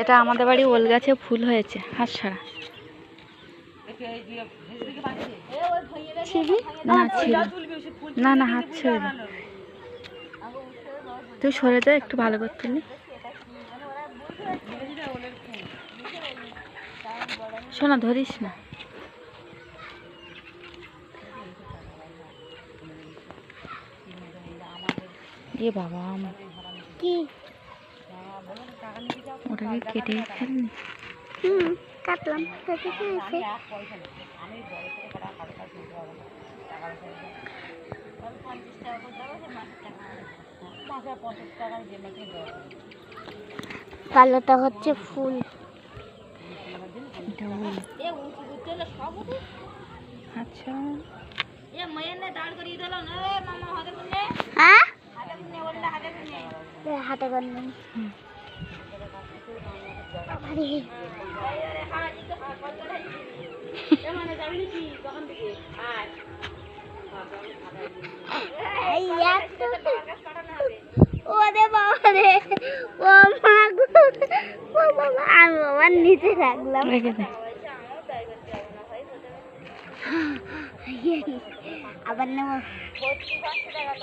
এটা আমাদের বাড়ি ওল গাছে ফুল হয়েছে হাত ছাড়া। না না হাত ছেড়ে দে, তুই সরে যা একটু ভালো করে তুলি। শোনা ধরিস না। এ বাবা কি ওটাকে কেটে ফেলনি? কাটলাম। কালোটা হচ্ছে ফুল। আচ্ছা হাতে করবেন। ওরে বাবা রে, ও মা গো, ও বাবা, আমি বাবার নিচে রাখলাম। আবার নেব।